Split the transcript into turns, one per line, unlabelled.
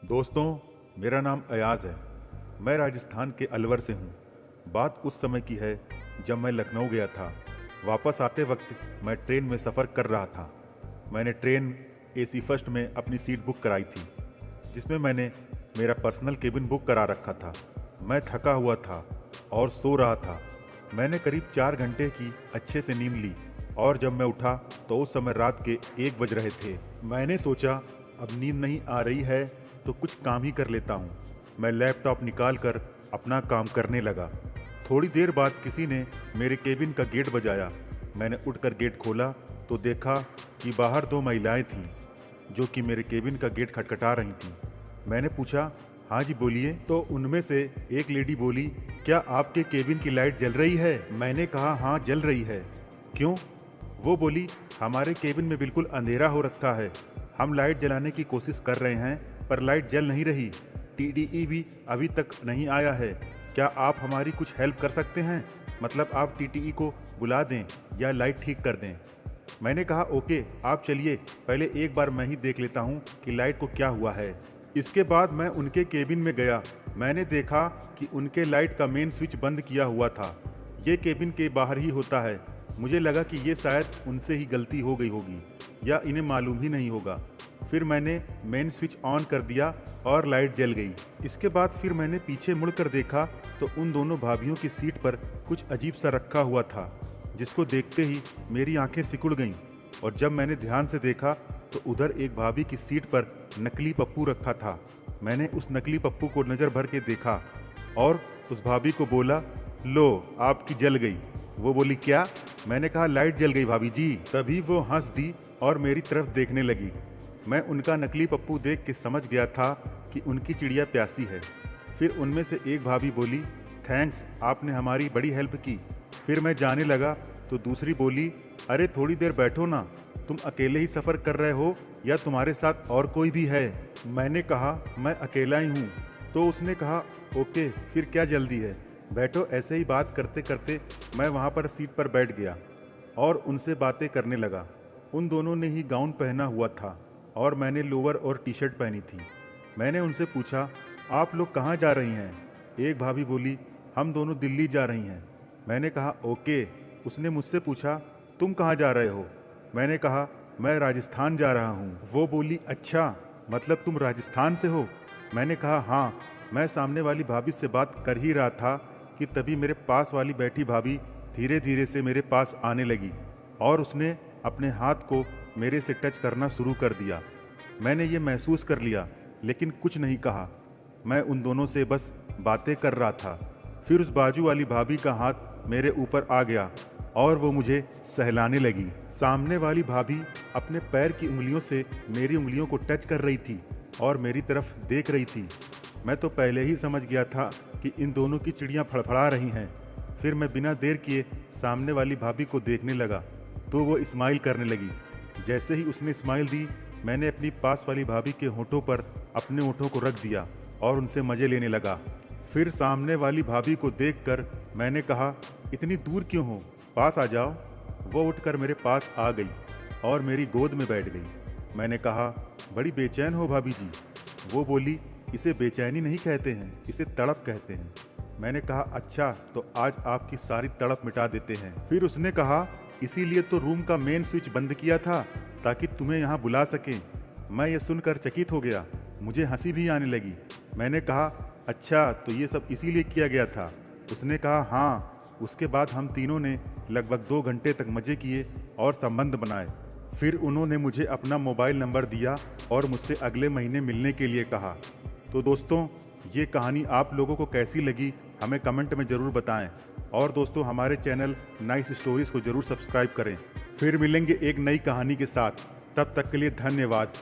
दोस्तों, मेरा नाम अयाज है। मैं राजस्थान के अलवर से हूँ। बात उस समय की है जब मैं लखनऊ गया था। वापस आते वक्त मैं ट्रेन में सफ़र कर रहा था। मैंने ट्रेन एसी फर्स्ट में अपनी सीट बुक कराई थी, जिसमें मैंने मेरा पर्सनल केबिन बुक करा रखा था। मैं थका हुआ था और सो रहा था। मैंने करीब 4 घंटे की अच्छे से नींद ली और जब मैं उठा तो उस समय रात के 1 बज रहे थे। मैंने सोचा अब नींद नहीं आ रही है तो कुछ काम ही कर लेता हूँ। मैं लैपटॉप निकाल कर अपना काम करने लगा। थोड़ी देर बाद किसी ने मेरे केबिन का गेट बजाया। मैंने उठकर गेट खोला तो देखा कि बाहर 2 महिलाएं थीं जो कि मेरे केबिन का गेट खटखटा रही थीं। मैंने पूछा, हाँ जी बोलिए। तो उनमें से एक लेडी बोली, क्या आपके केबिन की लाइट जल रही है? मैंने कहा, हाँ जल रही है। क्यों? वो बोली, हमारे केबिन में बिल्कुल अंधेरा हो रखा है। हम लाइट जलाने की कोशिश कर रहे हैं पर लाइट जल नहीं रही। टीडीई भी अभी तक नहीं आया है। क्या आप हमारी कुछ हेल्प कर सकते हैं? मतलब आप टीटीई को बुला दें या लाइट ठीक कर दें। मैंने कहा, ओके, आप चलिए, पहले एक बार मैं ही देख लेता हूँ कि लाइट को क्या हुआ है। इसके बाद मैं उनके केबिन में गया। मैंने देखा कि उनके लाइट का मेन स्विच बंद किया हुआ था। ये केबिन के बाहर ही होता है। मुझे लगा कि ये शायद उनसे ही गलती हो गई होगी या इन्हें मालूम ही नहीं होगा। फिर मैंने मेन स्विच ऑन कर दिया और लाइट जल गई। इसके बाद फिर मैंने पीछे मुड़कर देखा तो उन दोनों भाभियों की सीट पर कुछ अजीब सा रखा हुआ था, जिसको देखते ही मेरी आंखें सिकुड़ गईं। और जब मैंने ध्यान से देखा तो उधर एक भाभी की सीट पर नकली पप्पू रखा था। मैंने उस नकली पप्पू को नज़र भर के देखा और उस भाभी को बोला, लो आपकी जल गई। वो बोली, क्या? मैंने कहा, लाइट जल गई भाभी जी। तभी वो हंस दी और मेरी तरफ देखने लगी। मैं उनका नकली पप्पू देख के समझ गया था कि उनकी चिड़िया प्यासी है। फिर उनमें से एक भाभी बोली, थैंक्स, आपने हमारी बड़ी हेल्प की। फिर मैं जाने लगा तो दूसरी बोली, अरे थोड़ी देर बैठो ना, तुम अकेले ही सफ़र कर रहे हो या तुम्हारे साथ और कोई भी है? मैंने कहा, मैं अकेला ही हूँ। तो उसने कहा, ओके, फिर क्या जल्दी है, बैठो। ऐसे ही बात करते करते मैं वहाँ पर सीट पर बैठ गया और उनसे बातें करने लगा। उन दोनों ने ही गाउन पहना हुआ था और मैंने लोअर और टी शर्ट पहनी थी। मैंने उनसे पूछा, आप लोग कहाँ जा रही हैं? एक भाभी बोली, हम दोनों दिल्ली जा रही हैं। मैंने कहा, ओके। उसने मुझसे पूछा, तुम कहाँ जा रहे हो? मैंने कहा, मैं राजस्थान जा रहा हूँ। वो बोली, अच्छा, मतलब तुम राजस्थान से हो? मैंने कहा, हाँ। मैं सामने वाली भाभी से बात कर ही रहा था कि तभी मेरे पास वाली बैठी भाभी धीरे धीरे से मेरे पास आने लगी और उसने अपने हाथ को मेरे से टच करना शुरू कर दिया। मैंने ये महसूस कर लिया लेकिन कुछ नहीं कहा। मैं उन दोनों से बस बातें कर रहा था। फिर उस बाजू वाली भाभी का हाथ मेरे ऊपर आ गया और वो मुझे सहलाने लगी। सामने वाली भाभी अपने पैर की उंगलियों से मेरी उंगलियों को टच कर रही थी और मेरी तरफ देख रही थी। मैं तो पहले ही समझ गया था कि इन दोनों की चिड़ियाँ फड़फड़ा रही हैं। फिर मैं बिना देर किए सामने वाली भाभी को देखने लगा तो वो स्माइल करने लगी। जैसे ही उसने स्माइल दी, मैंने अपनी पास वाली भाभी के होठों पर अपने होठों को रख दिया और उनसे मज़े लेने लगा। फिर सामने वाली भाभी को देखकर मैंने कहा, इतनी दूर क्यों हो, पास आ जाओ। वो उठकर मेरे पास आ गई और मेरी गोद में बैठ गई। मैंने कहा, बड़ी बेचैन हो भाभी जी। वो बोली, इसे बेचैनी नहीं कहते हैं, इसे तड़प कहते हैं। मैंने कहा, अच्छा, तो आज आपकी सारी तड़प मिटा देते हैं। फिर उसने कहा, इसीलिए तो रूम का मेन स्विच बंद किया था ताकि तुम्हें यहाँ बुला सकें। मैं ये सुनकर चकित हो गया, मुझे हंसी भी आने लगी। मैंने कहा, अच्छा, तो ये सब इसीलिए किया गया था? उसने कहा, हाँ। उसके बाद हम तीनों ने लगभग 2 घंटे तक मज़े किए और संबंध बनाए। फिर उन्होंने मुझे अपना मोबाइल नंबर दिया और मुझसे अगले महीने मिलने के लिए कहा। तो दोस्तों, ये कहानी आप लोगों को कैसी लगी हमें कमेंट में ज़रूर बताएं और दोस्तों, हमारे चैनल नाइस स्टोरीज़ को ज़रूर सब्सक्राइब करें। फिर मिलेंगे एक नई कहानी के साथ। तब तक के लिए धन्यवाद।